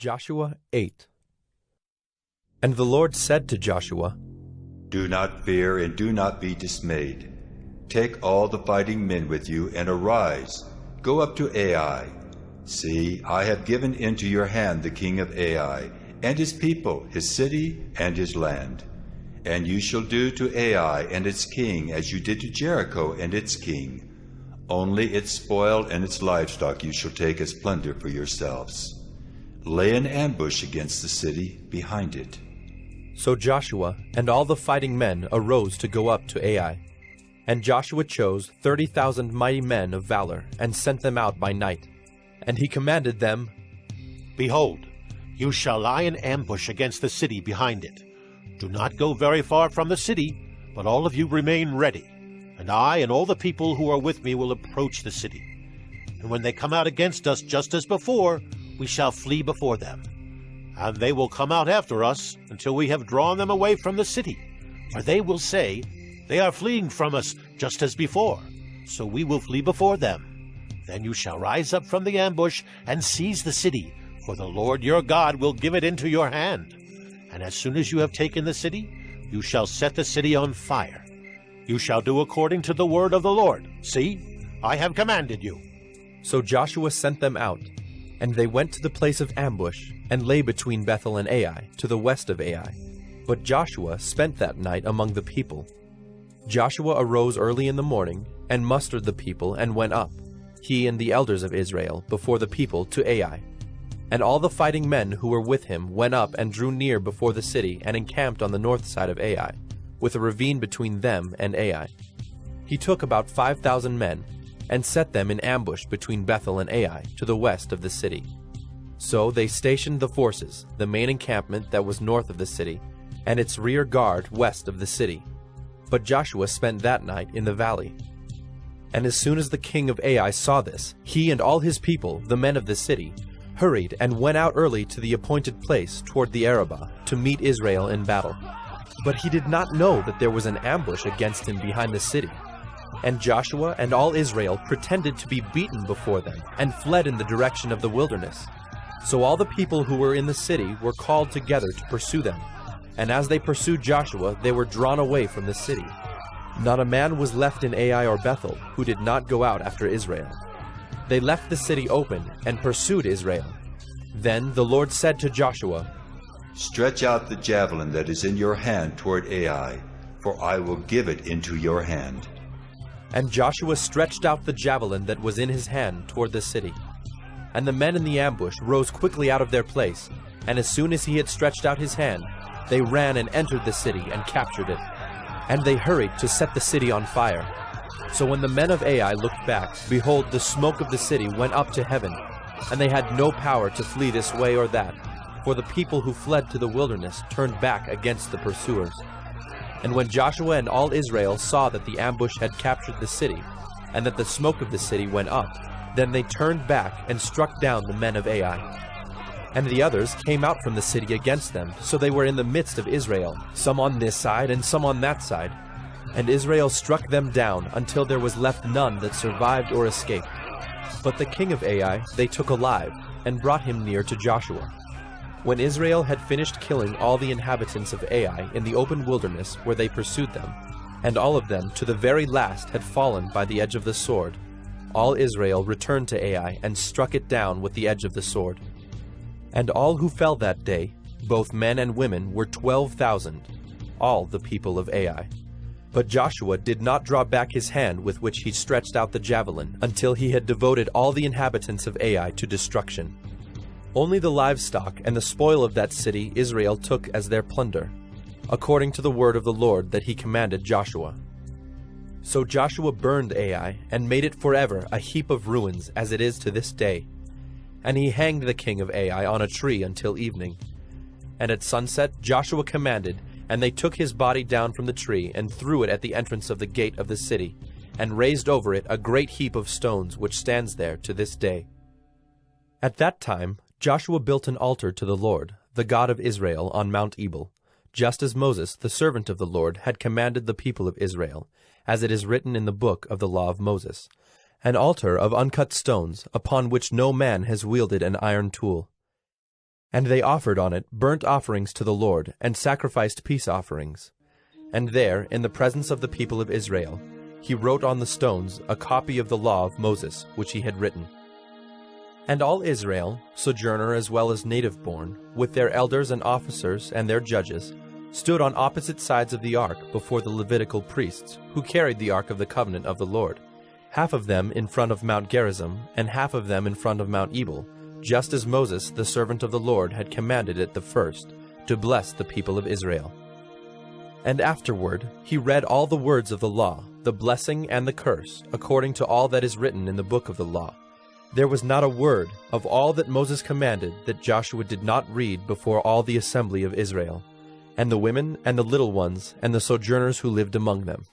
Joshua 8. And the Lord said to Joshua, Do not fear and do not be dismayed. Take all the fighting men with you and arise. Go up to Ai. See, I have given into your hand the king of Ai, and his people, his city, and his land. And you shall do to Ai and its king as you did to Jericho and its king. Only its spoil and its livestock you shall take as plunder for yourselves. Lay an ambush against the city behind it. So Joshua and all the fighting men arose to go up to Ai. And Joshua chose 30,000 mighty men of valor, and sent them out by night. And he commanded them, Behold, you shall lie in ambush against the city behind it. Do not go very far from the city, but all of you remain ready. And I and all the people who are with me will approach the city. And when they come out against us just as before, we shall flee before them. And they will come out after us until we have drawn them away from the city. For they will say, They are fleeing from us just as before, so we will flee before them. Then you shall rise up from the ambush and seize the city, for the Lord your God will give it into your hand. And as soon as you have taken the city, you shall set the city on fire. You shall do according to the word of the Lord. See, I have commanded you. So Joshua sent them out, and they went to the place of ambush, and lay between Bethel and Ai, to the west of Ai. But Joshua spent that night among the people. Joshua arose early in the morning, and mustered the people, and went up, he and the elders of Israel, before the people to Ai. And all the fighting men who were with him went up and drew near before the city, and encamped on the north side of Ai, with a ravine between them and Ai. He took about 5,000 men, and set them in ambush between Bethel and Ai, to the west of the city. So they stationed the forces, the main encampment that was north of the city, and its rear guard west of the city. But Joshua spent that night in the valley. And as soon as the king of Ai saw this, he and all his people, the men of the city, hurried and went out early to the appointed place toward the Arabah, to meet Israel in battle. But he did not know that there was an ambush against him behind the city. And Joshua and all Israel pretended to be beaten before them, and fled in the direction of the wilderness. So all the people who were in the city were called together to pursue them. And as they pursued Joshua, they were drawn away from the city. Not a man was left in Ai or Bethel who did not go out after Israel. They left the city open and pursued Israel. Then the Lord said to Joshua, Stretch out the javelin that is in your hand toward Ai, for I will give it into your hand. And Joshua stretched out the javelin that was in his hand toward the city. And the men in the ambush rose quickly out of their place, and as soon as he had stretched out his hand, they ran and entered the city and captured it. And they hurried to set the city on fire. So when the men of Ai looked back, behold, the smoke of the city went up to heaven, and they had no power to flee this way or that, for the people who fled to the wilderness turned back against the pursuers. And when Joshua and all Israel saw that the ambush had captured the city, and that the smoke of the city went up, then they turned back and struck down the men of Ai. And the others came out from the city against them, so they were in the midst of Israel, some on this side and some on that side. And Israel struck them down until there was left none that survived or escaped. But the king of Ai they took alive, and brought him near to Joshua. When Israel had finished killing all the inhabitants of Ai in the open wilderness where they pursued them, and all of them to the very last had fallen by the edge of the sword, all Israel returned to Ai and struck it down with the edge of the sword. And all who fell that day, both men and women, were 12,000, all the people of Ai. But Joshua did not draw back his hand with which he stretched out the javelin, until he had devoted all the inhabitants of Ai to destruction. Only the livestock and the spoil of that city Israel took as their plunder, according to the word of the Lord that he commanded Joshua. So Joshua burned Ai, and made it forever a heap of ruins, as it is to this day. And he hanged the king of Ai on a tree until evening. And at sunset Joshua commanded, and they took his body down from the tree, and threw it at the entrance of the gate of the city, and raised over it a great heap of stones, which stands there to this day. At that time Joshua built an altar to the Lord, the God of Israel, on Mount Ebal, just as Moses, the servant of the Lord, had commanded the people of Israel, as it is written in the book of the law of Moses, an altar of uncut stones, upon which no man has wielded an iron tool. And they offered on it burnt offerings to the Lord, and sacrificed peace offerings. And there, in the presence of the people of Israel, he wrote on the stones a copy of the law of Moses, which he had written. And all Israel, sojourner as well as native-born, with their elders and officers and their judges, stood on opposite sides of the ark before the Levitical priests, who carried the ark of the covenant of the Lord, half of them in front of Mount Gerizim, and half of them in front of Mount Ebal, just as Moses, the servant of the Lord, had commanded at the first, to bless the people of Israel. And afterward he read all the words of the law, the blessing and the curse, according to all that is written in the book of the law. There was not a word of all that Moses commanded that Joshua did not read before all the assembly of Israel, and the women and the little ones and the sojourners who lived among them.